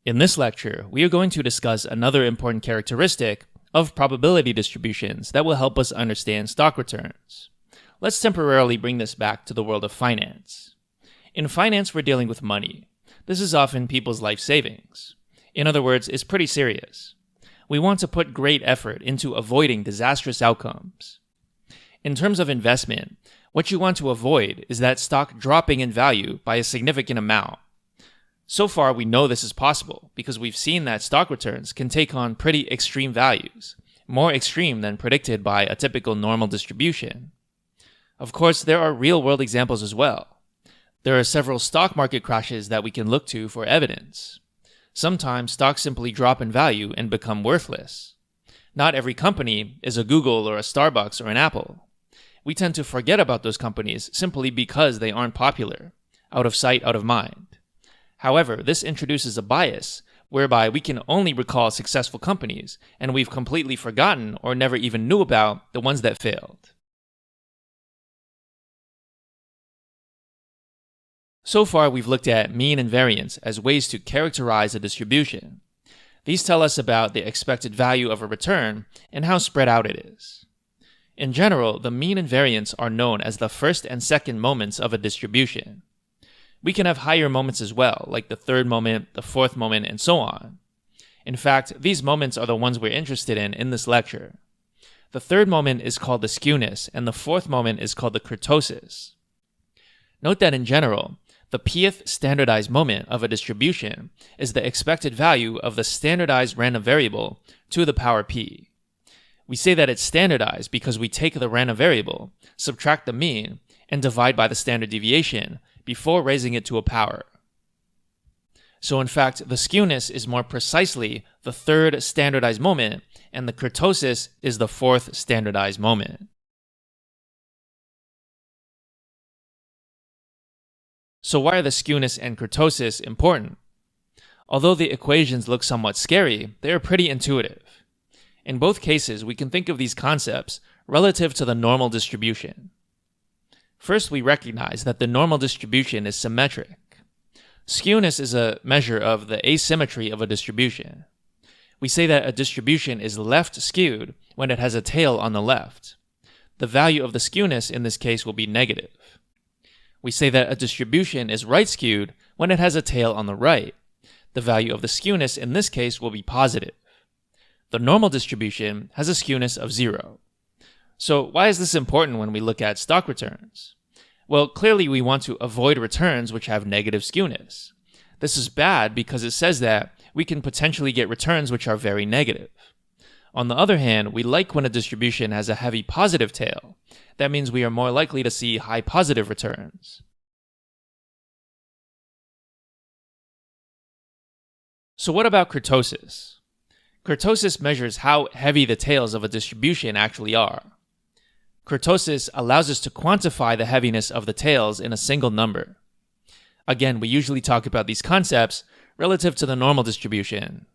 In this lecture, we are going to discuss another important characteristic of probability distributions that will help us understand stock returns. Let's temporarily bring this back to the world of finance. In finance, we're dealing with money. This is often people's life savings. In other words, it's pretty serious. We want to put great effort into avoiding disastrous outcomes. In terms of investment, what you want to avoid is that stock dropping in value by a significant amount. So far, we know this is possible because we've seen that stock returns can take on pretty extreme values, more extreme than predicted by a typical normal distribution. Of course, there are real-world examples as well. There are several stock market crashes that we can look to for evidence. Sometimes stocks simply drop in value and become worthless. Not every company is a Google or a Starbucks or an Apple. We tend to forget about those companies simply because they aren't popular. Out of sight, out of mind. However, this introduces a bias whereby we can only recall successful companies and we've completely forgotten or never even knew about the ones that failed. So far, we've looked at mean and variance as ways to characterize a distribution. These tell us about the expected value of a return and how spread out it is. In general, the mean and variance are known as the first and second moments of a distribution. We can have higher moments as well, like the third moment, the fourth moment, and so on. In fact, these moments are the ones we're interested in this lecture. The third moment is called the skewness, and the fourth moment is called the kurtosis. Note that in general, the pth standardized moment of a distribution is the expected value of the standardized random variable to the power p. We say that it's standardized because we take the random variable, subtract the mean, and divide by the standard deviation before raising it to a power. So in fact, the skewness is more precisely the third standardized moment, and the kurtosis is the fourth standardized moment. So why are the skewness and kurtosis important? Although the equations look somewhat scary, they are pretty intuitive. In both cases, we can think of these concepts relative to the normal distribution. First, we recognize that the normal distribution is symmetric. Skewness is a measure of the asymmetry of a distribution. We say that a distribution is left skewed when it has a tail on the left. The value of the skewness in this case will be negative. We say that a distribution is right skewed when it has a tail on the right. The value of the skewness in this case will be positive. The normal distribution has a skewness of 0. So why is this important when we look at stock returns? Well, clearly we want to avoid returns which have negative skewness. This is bad because it says that we can potentially get returns which are very negative. On the other hand, we like when a distribution has a heavy positive tail. That means we are more likely to see high positive returns. So what about kurtosis? Kurtosis measures how heavy the tails of a distribution actually are. Kurtosis allows us to quantify the heaviness of the tails in a single number. Again, we usually talk about these concepts relative to the normal distribution.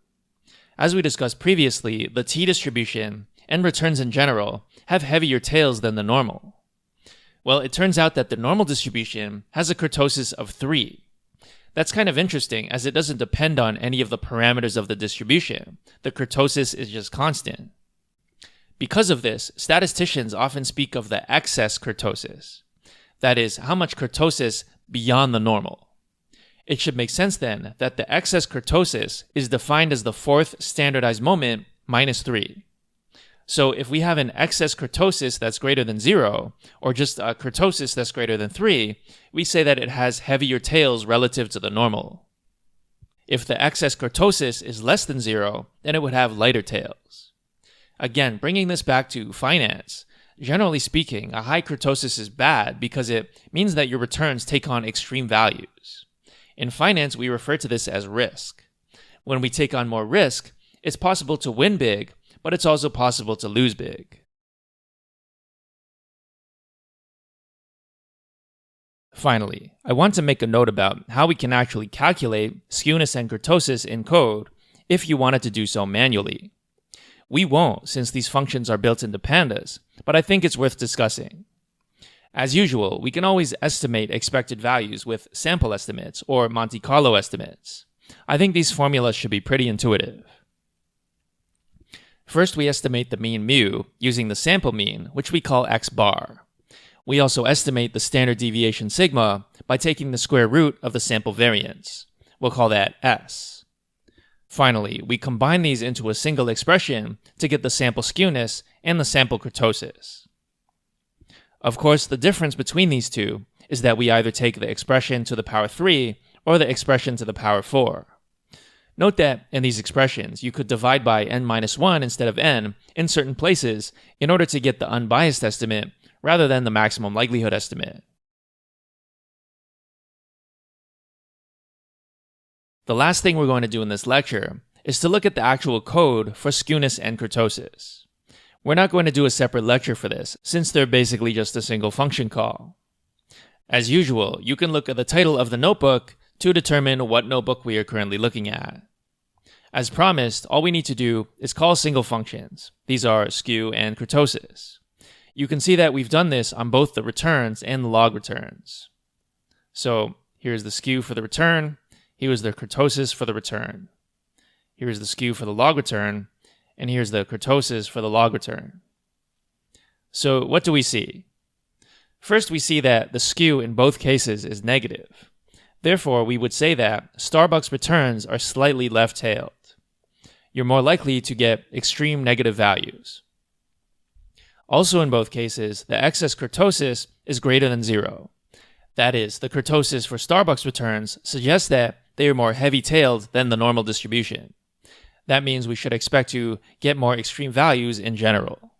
As we discussed previously, the t-distribution and returns in general have heavier tails than the normal. Well, it turns out that the normal distribution has a kurtosis of 3. That's kind of interesting as it doesn't depend on any of the parameters of the distribution. The kurtosis is just constant. Because of this, statisticians often speak of the excess kurtosis. That is, how much kurtosis beyond the normal. It should make sense then that the excess kurtosis is defined as the fourth standardized moment minus 3. So if we have an excess kurtosis that's greater than 0, or just a kurtosis that's greater than 3, we say that it has heavier tails relative to the normal. If the excess kurtosis is less than 0, then it would have lighter tails. Again, bringing this back to finance, generally speaking, a high kurtosis is bad because it means that your returns take on extreme values. In finance, we refer to this as risk. When we take on more risk, it's possible to win big, but it's also possible to lose big. Finally, I want to make a note about how we can actually calculate skewness and kurtosis in code if you wanted to do so manually. We won't, since these functions are built into pandas, but I think it's worth discussing. As usual, we can always estimate expected values with sample estimates or Monte Carlo estimates. I think these formulas should be pretty intuitive. First, we estimate the mean mu using the sample mean, which we call x bar. We also estimate the standard deviation sigma by taking the square root of the sample variance. We'll call that S. Finally, we combine these into a single expression to get the sample skewness and the sample kurtosis. Of course, the difference between these two is that we either take the expression to the power 3 or the expression to the power 4. Note that in these expressions, you could divide by n-1 instead of n in certain places in order to get the unbiased estimate rather than the maximum likelihood estimate. The last thing we're going to do in this lecture is to look at the actual code for skewness and kurtosis. We're not going to do a separate lecture for this, since they're basically just a single function call. As usual, you can look at the title of the notebook to determine what notebook we are currently looking at. As promised, all we need to do is call single functions. These are skew and kurtosis. You can see that we've done this on both the returns and the log returns. So here's the skew for the return, here's the kurtosis for the return. Here's the skew for the log return, and here's the kurtosis for the log return. So what do we see? First, we see that the skew in both cases is negative. Therefore, we would say that Starbucks returns are slightly left-tailed. You're more likely to get extreme negative values. Also in both cases, the excess kurtosis is greater than 0. That is, the kurtosis for Starbucks returns suggests that they are more heavy-tailed than the normal distribution. That means we should expect to get more extreme values in general.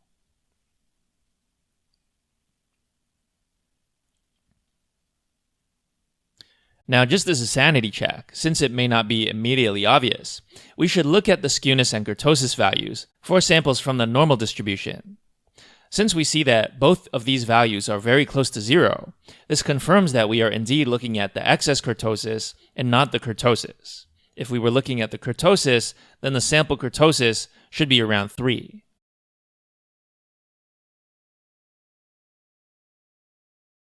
Now, just as a sanity check, since it may not be immediately obvious, we should look at the skewness and kurtosis values for samples from the normal distribution. Since we see that both of these values are very close to 0, this confirms that we are indeed looking at the excess kurtosis and not the kurtosis. If we were looking at the kurtosis, then the sample kurtosis should be around 3.